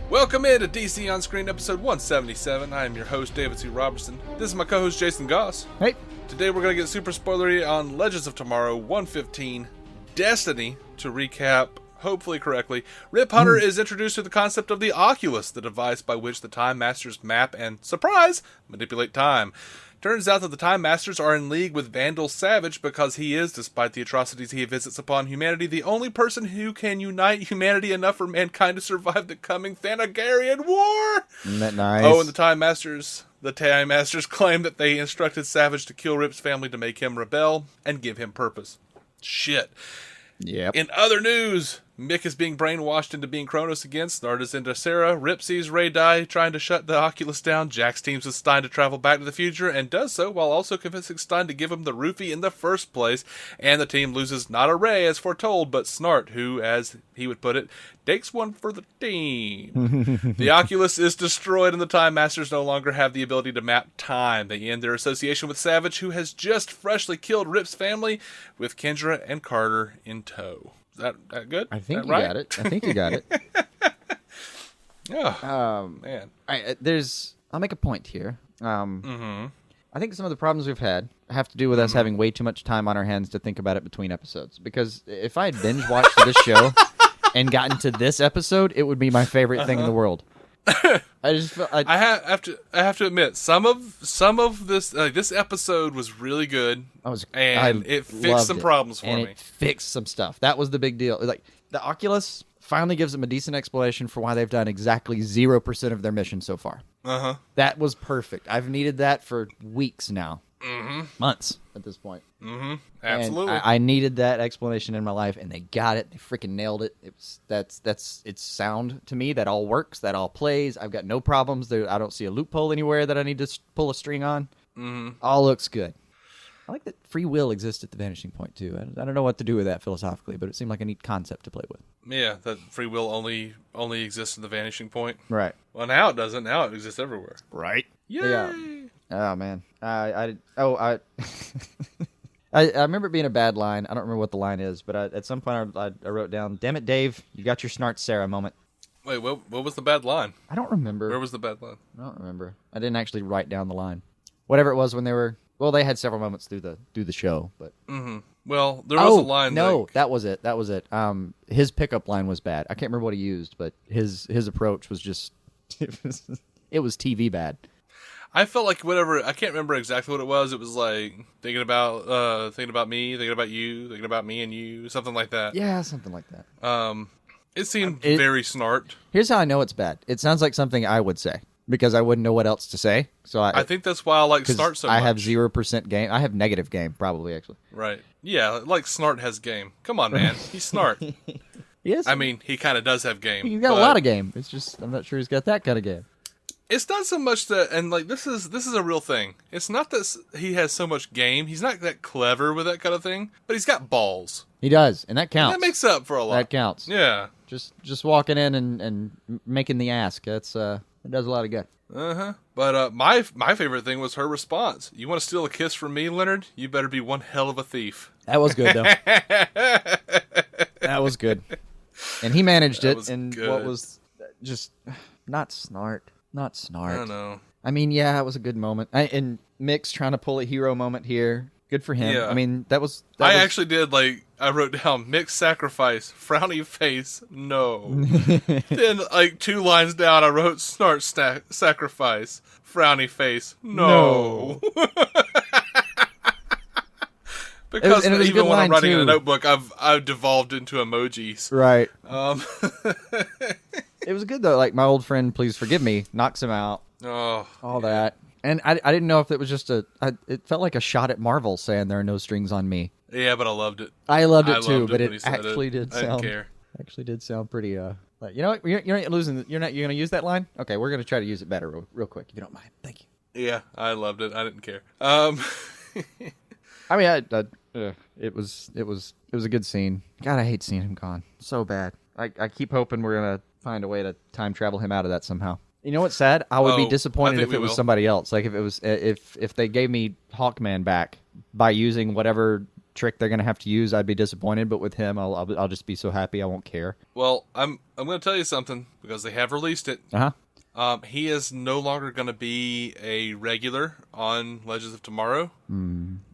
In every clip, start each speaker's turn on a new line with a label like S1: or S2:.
S1: Welcome into DC On Screen episode 177. I am your host, David C. Robertson. This is my co-host, Jason Goss.
S2: Hey.
S1: Today we're going to get super spoilery on Legends of Tomorrow 115, Destiny. To recap, hopefully correctly, Rip Hunter is introduced to the concept of the Oculus, the device by which the Time Masters map and, surprise, manipulate time. Turns out that the Time Masters are in league with Vandal Savage because he is, despite the atrocities he visits upon humanity, the only person who can unite humanity enough for mankind to survive the coming Thanagarian war.
S2: Isn't that nice?
S1: Oh, and the Time Masters claim that they instructed Savage to kill Rip's family to make him rebel and give him purpose. Shit.
S2: Yep.
S1: In other news, Mick is being brainwashed into being Chronos again. Snart is into Sara. Rip sees Ray die trying to shut the Oculus down. Jax teams with Stein to travel back to the future and does so while also convincing Stein to give him the roofie in the first place. And the team loses not a Ray as foretold, but Snart, who, as he would put it, takes one for the team. The Oculus is destroyed and the Time Masters no longer have the ability to map time. They end their association with Savage, who has just freshly killed Rip's family, with Kendra and Carter in tow. Is that good?
S2: I think
S1: you
S2: got it. I think you got it.
S1: Oh, man.
S2: I'll make a point here. I think some of the problems we've had have to do with us having way too much time on our hands to think about it between episodes. Because if I had binge watched this show and gotten to this episode, it would be my favorite thing in the world. I just feel
S1: I have to admit some of this this episode was really good. It fixed some problems for me.
S2: It fixed some stuff. That was the big deal. Like the Oculus finally gives them a decent explanation for why they've done exactly 0% of their mission so far. That was perfect. I've needed that for weeks now. Months at this point.
S1: Absolutely.
S2: And I needed that explanation in my life, and they got it. They freaking nailed it. It's sound to me. That all works. That all plays. I've got no problems. I don't see a loophole anywhere that I need to pull a string on. All looks good. I like that free will exists at the vanishing point too. I don't know what to do with that philosophically, but it seemed like a neat concept to play with.
S1: Yeah, that free will only exists at the vanishing point.
S2: Right.
S1: Well, now it doesn't. Now it exists everywhere.
S2: Right.
S1: Yay!
S2: Yeah. Oh man. I remember it being a bad line. I don't remember what the line is, but at some point I wrote down, "Damn it, Dave, you got your Snart Sara moment."
S1: Wait, what was the bad line?
S2: I don't remember.
S1: Where was the bad line?
S2: I don't remember. I didn't actually write down the line. Whatever it was when they were. Well, they had several moments through the show, but.
S1: Well, there was a line.
S2: No, that was it. That was it. His pickup line was bad. I can't remember what he used, but his approach was just it was TV bad.
S1: I felt like whatever. I can't remember exactly what it was. It was like thinking about me, thinking about you, thinking about me and you, something like that.
S2: Yeah, something like that.
S1: It seemed very Snart.
S2: Here's how I know it's bad. It sounds like something I would say because I wouldn't know what else to say. So I think
S1: that's why I like Snart so much.
S2: I have 0% game. I have negative game, probably actually.
S1: Right. Yeah, like Snart has game. Come on, man. He's Snart.
S2: Yes.
S1: I mean, he kind of does have game.
S2: He's got a lot of game. It's just I'm not sure he's got that kind of game.
S1: It's not so much that, and like this is a real thing. It's not that he has so much game. He's not that clever with that kind of thing, but he's got balls.
S2: He does, and that counts.
S1: And that makes up for a lot.
S2: That counts.
S1: Yeah.
S2: Just walking in and making the ask. It does a lot of good.
S1: But my favorite thing was her response. You want to steal a kiss from me, Leonard? You better be one hell of a thief.
S2: That was good though. That was good, and he managed it. And good. What was just not Snart. Not Snart.
S1: I don't know.
S2: I mean, yeah, it was a good moment. And Mick's trying to pull a hero moment here. Good for him. Yeah. I mean, that was...
S1: actually did, I wrote down, Mick's sacrifice, frowny face, no. Then, 2 lines down, I wrote, Snart sacrifice, frowny face, no. Because even when I'm writing in a notebook, I've devolved into emojis.
S2: Right. It was good, though. Like, my old friend, please forgive me, knocks him out.
S1: Oh.
S2: All that. And I didn't know if it was just it felt like a shot at Marvel saying there are no strings on me.
S1: Yeah, but I loved it.
S2: I loved it too, but it actually did sound...
S1: I didn't care.
S2: Actually did sound pretty, like, you know what? You're not losing... You're going to use that line? Okay, we're going to try to use it better real quick, if you don't mind. Thank you.
S1: Yeah, I loved it. I didn't care.
S2: I mean, it was a good scene. God, I hate seeing him gone. So bad. I keep hoping we're going to find a way to time travel him out of that somehow. You know what's sad? I would be disappointed if it was somebody else. Like if it was if they gave me Hawkman back by using whatever trick they're going to have to use, I'd be disappointed. But with him, I'll just be so happy I won't care.
S1: Well, I'm going to tell you something, because they have released it. He is no longer going to be a regular on Legends of Tomorrow,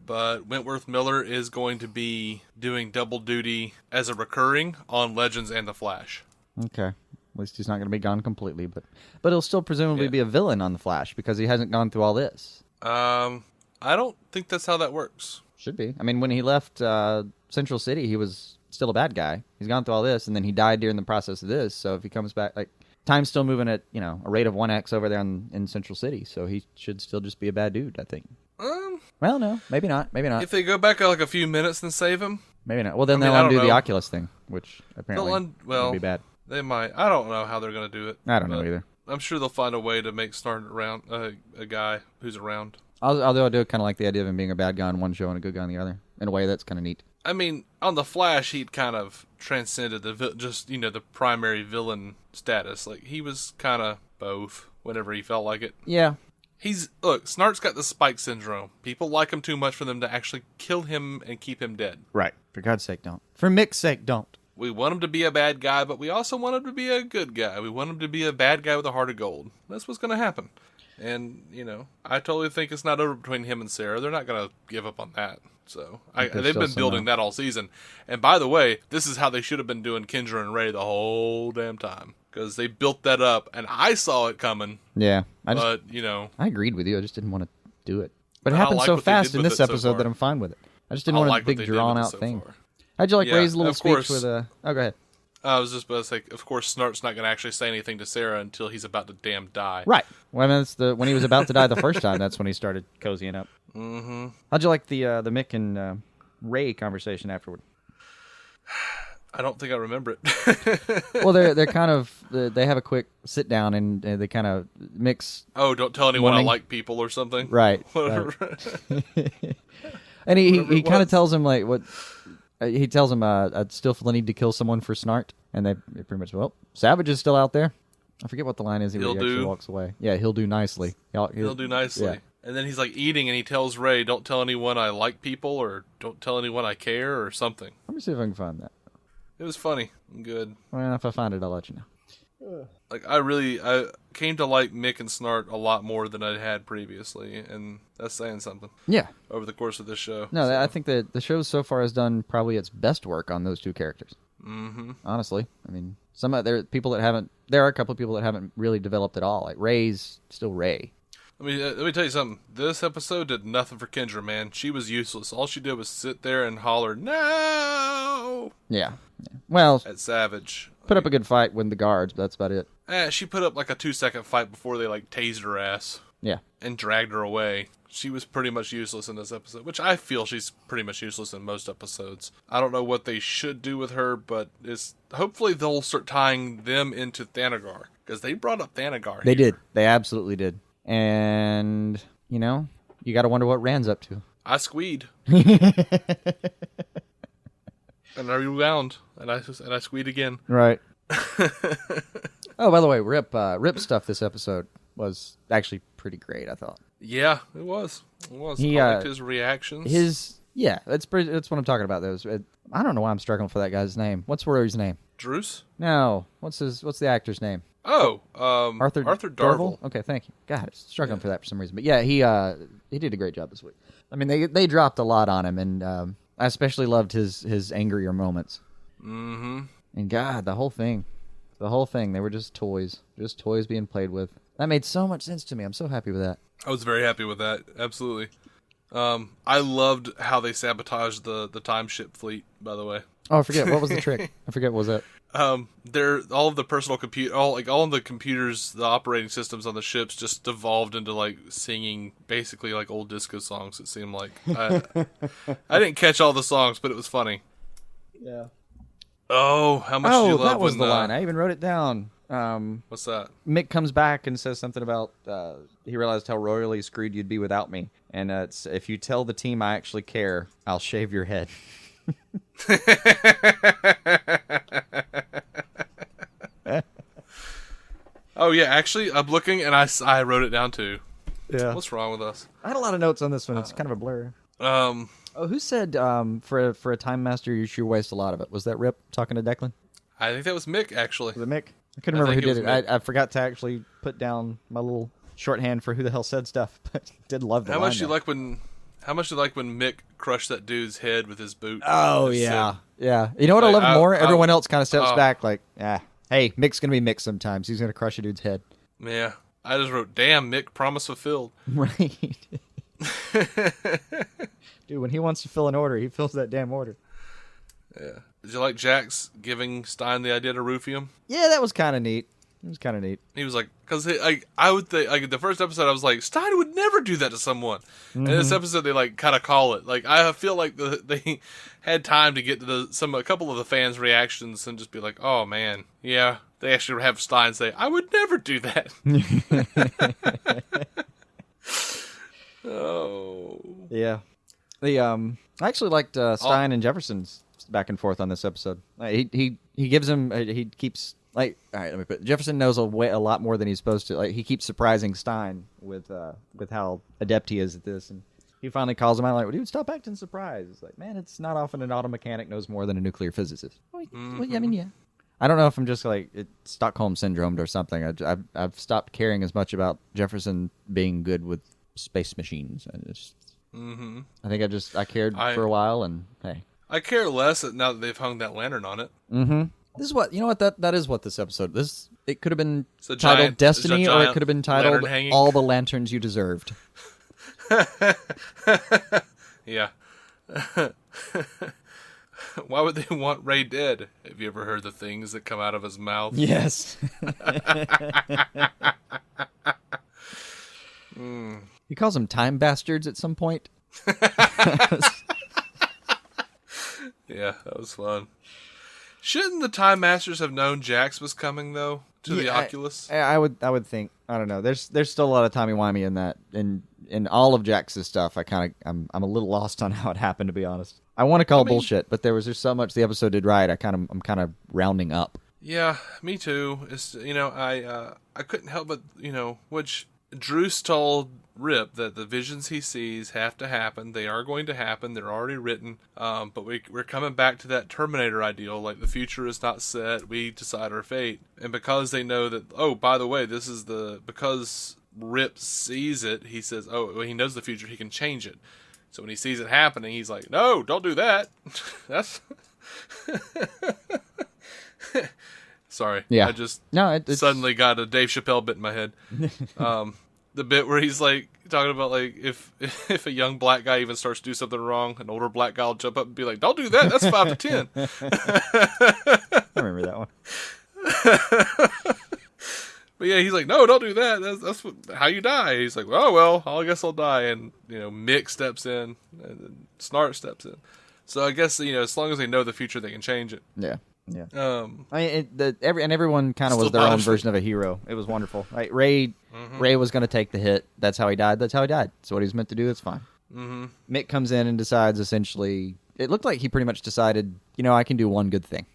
S1: but Wentworth Miller is going to be doing double duty as a recurring on Legends and The Flash.
S2: Okay. At least he's not going to be gone completely, but he'll still presumably be a villain on The Flash because he hasn't gone through all this.
S1: I don't think that's how that works.
S2: Should be. I mean, when he left Central City, he was still a bad guy. He's gone through all this, and then he died during the process of this. So if he comes back, like, time's still moving at a rate of 1x over there in Central City. So he should still just be a bad dude, I think. Well, no, maybe not. Maybe not.
S1: If they go back like a few minutes and save him,
S2: maybe not. Well, then they'll undo the Oculus thing, which apparently would be bad.
S1: They might. I don't know how they're going to do it.
S2: I don't know either.
S1: I'm sure they'll find a way to make Snart around a guy who's around.
S2: Although I do kind of like the idea of him being a bad guy on one show and a good guy on the other. In a way, that's kind of neat.
S1: I mean, on The Flash, he'd kind of transcended the primary villain status. Like, he was kind of both whenever he felt like it.
S2: Yeah.
S1: Snart's got the Spike syndrome. People like him too much for them to actually kill him and keep him dead.
S2: Right. For God's sake, don't. For Mick's sake, don't.
S1: We want him to be a bad guy, but we also want him to be a good guy. We want him to be a bad guy with a heart of gold. That's what's going to happen. And, I totally think it's not over between him and Sara. They're not going to give up on that. So they've been building that all season. And by the way, this is how they should have been doing Kendra and Ray the whole damn time. Because they built that up, and I saw it coming.
S2: Yeah.
S1: I
S2: agreed with you. I just didn't want to do it. But it happened so fast in this episode that I'm fine with it. I just didn't want a big drawn-out thing. How'd you like Ray's little speech with Oh, go ahead.
S1: I was just about to say, of course, Snart's not going to actually say anything to Sara until he's about to damn die.
S2: Right. Well, when he was about to die the first time, that's when he started cozying up. Mm-hmm. How'd you like the Mick and Ray conversation afterward?
S1: I don't think I remember it.
S2: Well, they're kind of they have a quick sit down and they kind of mix.
S1: Oh, don't tell anyone I like people or something.
S2: Right. And he kind of tells him like what. He tells him, I'd still feel the need to kill someone for Snart. And they pretty much, Savage is still out there. I forget what the line is. He actually walks away. Yeah, he'll do nicely.
S1: He'll do nicely. Yeah. And then he's like eating and he tells Ray, don't tell anyone I like people or don't tell anyone I care or something.
S2: Let me see if I can find that.
S1: It was funny and good.
S2: Well, if I find it, I'll let you know.
S1: Like, I came to like Mick and Snart a lot more than I had previously, and that's saying something.
S2: Yeah.
S1: Over the course of this show.
S2: No, I think that the show so far has done probably its best work on those two characters. Mm-hmm. Honestly. I mean, there are a couple of people that haven't really developed at all. Like, Ray's still Ray.
S1: Let me tell you something. This episode did nothing for Kendra, man. She was useless. All she did was sit there and holler, "No!"
S2: Yeah. Well,
S1: at Savage.
S2: Put up a good fight with the guards, but that's about it.
S1: She put up like a 2-second fight before they like tased her ass.
S2: Yeah. And
S1: dragged her away. She was pretty much useless in this episode, which I feel she's pretty much useless in most episodes. I don't know what they should do with her, but hopefully they'll start tying them into Thanagar, because they brought up Thanagar.
S2: They did. They absolutely did. And, you got to wonder what Rand's up to.
S1: I squeed. And I rewound, and I squeed again.
S2: Right. Oh, by the way, Rip stuff this episode was actually pretty great, I thought.
S1: Yeah, it was. I liked his reactions.
S2: That's what I'm talking about. I don't know why I'm struggling for that guy's name. What's Rory's name?
S1: Druce?
S2: No. What's the actor's name?
S1: Oh,
S2: Arthur
S1: Darvill.
S2: Okay, thank you. God, I was struggling for that for some reason. But yeah, he did a great job this week. I mean, they dropped a lot on him, and I especially loved his angrier moments. Mm-hmm. And God, the whole thing, they were just toys being played with. That made so much sense to me. I'm so happy with that.
S1: I was very happy with that. Absolutely. I loved how they sabotaged the time ship fleet, by the way.
S2: Oh, I forget. What was the trick? I forget what was that.
S1: All of the personal all of the computers, the operating systems on the ships just devolved into like singing basically like old disco songs. It seemed like I didn't catch all the songs, but it was funny.
S2: Yeah.
S1: Oh, how much do you love
S2: that was the line. I even wrote it down.
S1: What's that?
S2: Mick comes back and says something about he realized how royally screwed you'd be without me, and it's if you tell the team I actually care, I'll shave your head.
S1: Oh yeah, actually, I'm looking and I wrote it down too.
S2: Yeah.
S1: What's wrong with us?
S2: I had a lot of notes on this one. It's kind of a blur. Oh, who said for a time master you should waste a lot of it? Was that Rip talking to Declan?
S1: I think that was Mick, actually.
S2: Was it Mick? I couldn't remember who did it.
S1: Mick.
S2: I forgot to actually put down my little shorthand for who the hell said stuff, but did love the
S1: How
S2: line,
S1: much do you
S2: though.
S1: like when Mick crushed that dude's head with his boot?
S2: Oh,
S1: His
S2: yeah.
S1: head?
S2: Yeah. You know what I
S1: Like,
S2: love more? Everyone else kind of steps
S1: oh.
S2: back like, hey, Mick's going to be Mick sometimes. He's going to crush a dude's head.
S1: Yeah. I just wrote, damn, Mick, promise fulfilled.
S2: Right. Dude, when he wants to fill an order, he fills that damn order.
S1: Yeah. Did you like Jax giving Stein the idea to roofie him?
S2: Yeah, that was kind of neat. It was kind of neat.
S1: He was like, because I would think, like, the first episode, I was like, Stein would never do that to someone. And this episode, they, like, kind of call it. Like, I feel like they had time to get to a couple of the fans' reactions and just be like, oh, man, yeah. They actually have Stein say, I would never do that. Oh.
S2: Yeah. I actually liked Stein and Jefferson's back and forth on this episode. He gives him he keeps like, all right, let me put it. Jefferson knows a lot more than he's supposed to. Like, he keeps surprising Stein with how adept he is at this, and he finally calls him out like, well, dude, stop acting surprised. It's like, man, it's not often an auto mechanic knows more than a nuclear physicist. Well, I mean, yeah. I don't know if I'm just like Stockholm syndromed or something. I've stopped caring as much about Jefferson being good with space machines. I think I cared for a while, and hey,
S1: I care less now that they've hung that lantern on it.
S2: Mm-hmm. This is what that is what this episode. It could have been titled
S1: giant,
S2: Destiny, or it could have been titled All the Lanterns You Deserved.
S1: Yeah. Why would they want Ray dead? Have you ever heard the things that come out of his mouth?
S2: Yes. He calls them time bastards at some point.
S1: Yeah, that was fun. Shouldn't the Time Masters have known Jax was coming though to the Oculus?
S2: I would think. I don't know. There's still a lot of timey-wimey in that. In all of Jax's stuff, I'm a little lost on how it happened, to be honest. I want to call bullshit, but there was just so much the episode did right. I'm kind of rounding up.
S1: Yeah, me too. It's I couldn't help but which Druce told Rip that the visions he sees have to happen. They are going to happen. They're already written. But we're coming back to that Terminator ideal. Like, the future is not set. We decide our fate. And because they know that, oh, by the way, because Rip sees it, he says, oh, well, he knows the future. He can change it. So when he sees it happening, he's like, no, don't do that. That's... Sorry.
S2: Yeah.
S1: I just
S2: it's...
S1: suddenly got a Dave Chappelle bit in my head. The bit where he's like talking about like if a young black guy even starts to do something wrong, an older black guy will jump up and be like, "Don't do that. That's 5 to 10."
S2: I remember that one.
S1: But yeah, he's like, "No, don't do that. That's how you die." He's like, "Oh well, I guess I'll die." And Mick steps in, and then Snart steps in. So I guess as long as they know the future, they can change it.
S2: Yeah. Yeah. I mean, everyone kind of was their own version of a hero. It was wonderful. Right? Ray was going to take the hit. That's how he died. That's what he was meant to do. It's fine. Mm-hmm. Mick comes in and decides essentially. It looked like he pretty much decided, I can do one good thing.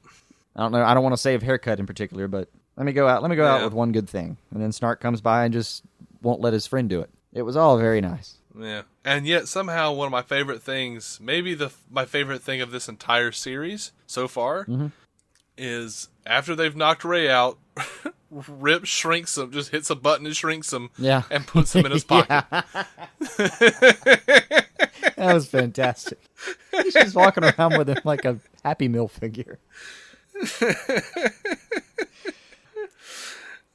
S2: I don't know. I don't want to save haircut in particular, but let me go out out with one good thing. And then Snart comes by and just won't let his friend do it. It was all very nice.
S1: Yeah. And yet somehow one of my favorite things, maybe my favorite thing of this entire series so far, is after they've knocked Ray out, Rip shrinks him, just hits a button and shrinks him, and puts him in his pocket.
S2: That was fantastic. He's just walking around with him like a Happy Meal figure.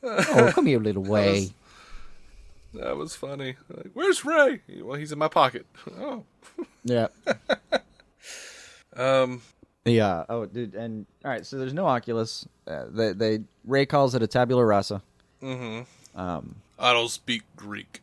S2: Oh, come here, little Ray.
S1: That was funny. Like, where's Ray? Well, he's in my pocket. Oh.
S2: Yeah. Yeah. Oh, dude. And all right. So there's no Oculus. Ray calls it a tabula rasa.
S1: Mm-hmm. I don't speak Greek.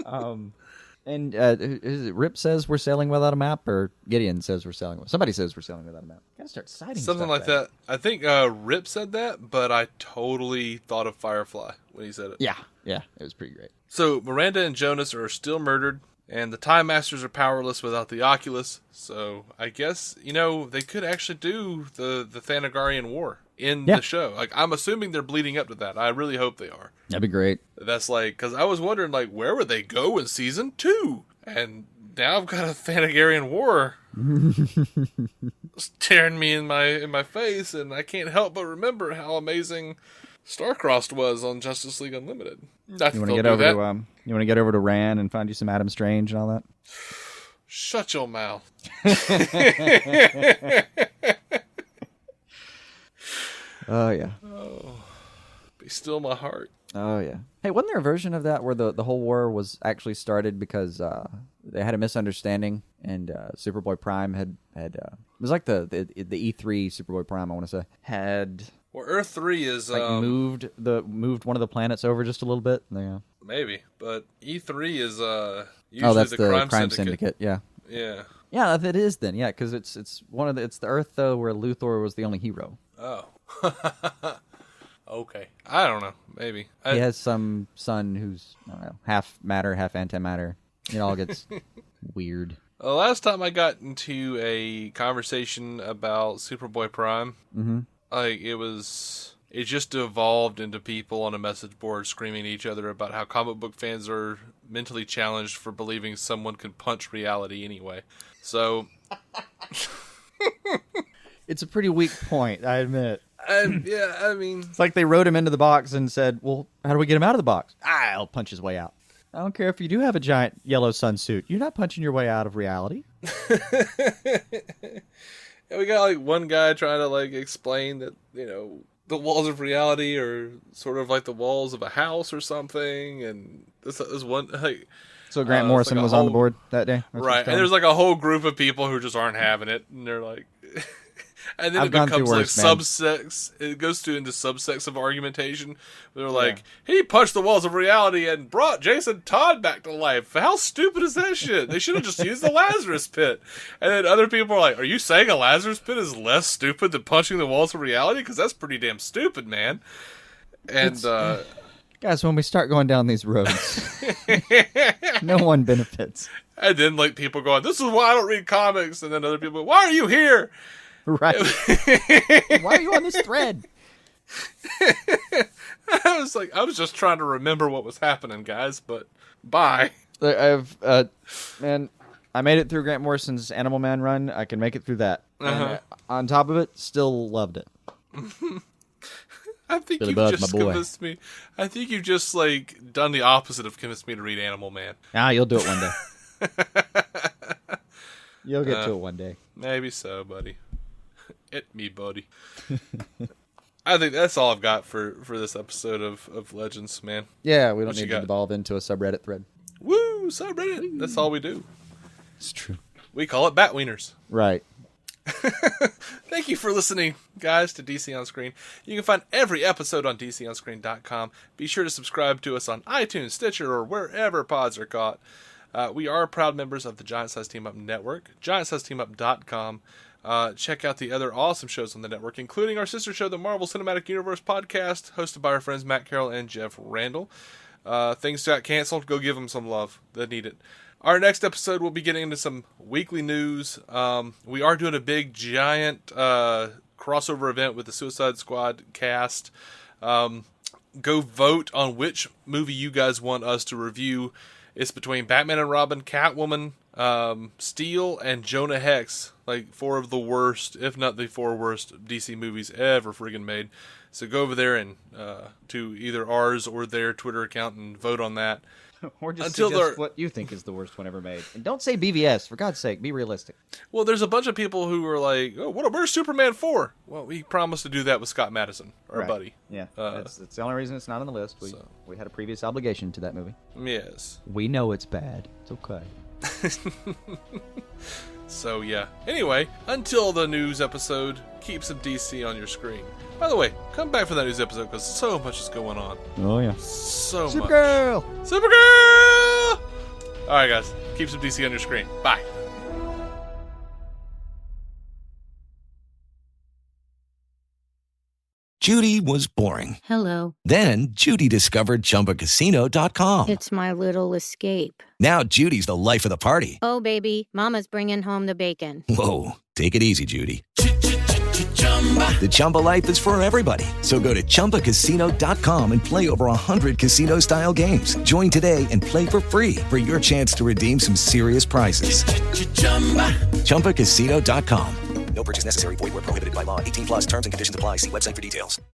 S2: And is it Rip says we're sailing without a map, or Gideon says we're sailing? Somebody says we're sailing without a map. Gotta start citing
S1: something
S2: stuff
S1: like that. I think Rip said that, but I totally thought of Firefly when he said it.
S2: Yeah. It was pretty great.
S1: So Miranda and Jonas are still murdered. And the Time Masters are powerless without the Oculus, so I guess, they could actually do the Thanagarian War in the show. Like, I'm assuming they're bleeding up to that. I really hope they are.
S2: That'd be great.
S1: That's like, because I was wondering, like, where would they go in Season 2? And now I've got a Thanagarian war staring me in my face, and I can't help but remember how amazing Starcrossed was on Justice League Unlimited.
S2: You want to get over to you want to get over to Ran and find you some Adam Strange and all that?
S1: Shut your mouth.
S2: Oh yeah.
S1: Oh, be still my heart.
S2: Oh yeah. Hey, wasn't there a version of that where the whole war was actually started because they had a misunderstanding and Superboy Prime had it was like the E3 Superboy Prime, I want to say, had
S1: Well, Earth 3 is
S2: like moved one of the planets over just a little bit. Yeah.
S1: Maybe, but E3 is usually
S2: that's
S1: the
S2: crime syndicate. Yeah.
S1: Yeah.
S2: Yeah, it is then. Yeah, because it's it's the Earth though where Luthor was the only hero.
S1: Oh. Okay. I don't know. Maybe.
S2: He has some son who's, I don't know, half matter, half antimatter. It all gets weird.
S1: The last time I got into a conversation about Superboy Prime, like it just evolved into people on a message board screaming at each other about how comic book fans are mentally challenged for believing someone can punch reality anyway. So
S2: it's a pretty weak point, I admit.
S1: Yeah, I mean,
S2: it's like they wrote him into the box and said, well, how do we get him out of the box? I'll punch his way out. I don't care if you do have a giant yellow sunsuit. You're not punching your way out of reality.
S1: Yeah, we got like one guy trying to like explain that, the walls of reality are sort of like the walls of a house or something, and this one like.
S2: So Grant Morrison
S1: like
S2: was on the board that day,
S1: right? And there's like a whole group of people who just aren't having it, and they're like. And then it becomes like subsects. It goes into subsects of argumentation. They're like, he punched the walls of reality and brought Jason Todd back to life. How stupid is that shit? They should have just used the Lazarus Pit. And then other people are like, are you saying a Lazarus Pit is less stupid than punching the walls of reality? Because that's pretty damn stupid, man. And
S2: guys, when we start going down these roads, no one benefits.
S1: And then like people going, this is why I don't read comics. And then other people, why are you here?
S2: Right. Why are you on this thread?
S1: I was just trying to remember what was happening, guys, but bye.
S2: Man, I made it through Grant Morrison's Animal Man run. I can make it through that. And, on top of it, still loved it.
S1: I think you've just convinced me. I think you've just like done the opposite of convinced me to read Animal Man.
S2: You'll do it one day. You'll get to it one day.
S1: Maybe so, buddy. Hit me, buddy. I think that's all I've got for this episode of Legends, man.
S2: Yeah, we don't need to devolve into a subreddit thread.
S1: Woo, subreddit. That's all we do.
S2: It's true.
S1: We call it Batwieners.
S2: Right.
S1: Thank you for listening, guys, to DC On Screen. You can find every episode on DCOnScreen.com. Be sure to subscribe to us on iTunes, Stitcher, or wherever pods are caught. We are proud members of the Giant Size Team Up Network, GiantSizeTeamUp.com. Check out the other awesome shows on the network, including our sister show, the Marvel Cinematic Universe podcast, hosted by our friends Matt Carroll and Jeff Randall. Things got canceled. Go give them some love. They need it. Our next episode, we'll be getting into some weekly news. We are doing a big, giant crossover event with the Suicide Squad cast. Go vote on which movie you guys want us to review. It's between Batman and Robin, Catwoman, Steel, and Jonah Hex. Like 4 of the worst, if not the 4 worst DC movies ever friggin' made. So go over there and to either ours or their Twitter account and vote on that.
S2: Or just suggest what you think is the worst one ever made. And don't say BVS, for God's sake. Be realistic.
S1: Well, there's a bunch of people who are like, oh, where's Superman 4? Well, we promised to do that with Scott Madison, our buddy.
S2: Yeah, that's the only reason it's not on the list. We had a previous obligation to that movie.
S1: Yes.
S2: We know it's bad. It's okay.
S1: So, yeah. Anyway, until the news episode, keep some DC on your screen. By the way, come back for that news episode because so much is going on.
S2: Oh, yeah.
S1: So
S2: Supergirl!
S1: much. Supergirl! All right, guys. Keep some DC on your screen. Bye.
S3: Judy was boring.
S4: Hello.
S3: Then Judy discovered ChumbaCasino.com.
S4: It's my little escape.
S3: Now Judy's the life of the party.
S4: Oh, baby, mama's bringing home the bacon.
S3: Whoa, take it easy, Judy. The Chumba life is for everybody. So go to ChumbaCasino.com and play over 100 casino-style games. Join today and play for free for your chance to redeem some serious prizes. ChumbaCasino.com.
S5: No purchase necessary. Void where prohibited by law. 18 plus terms and conditions apply. See website for details.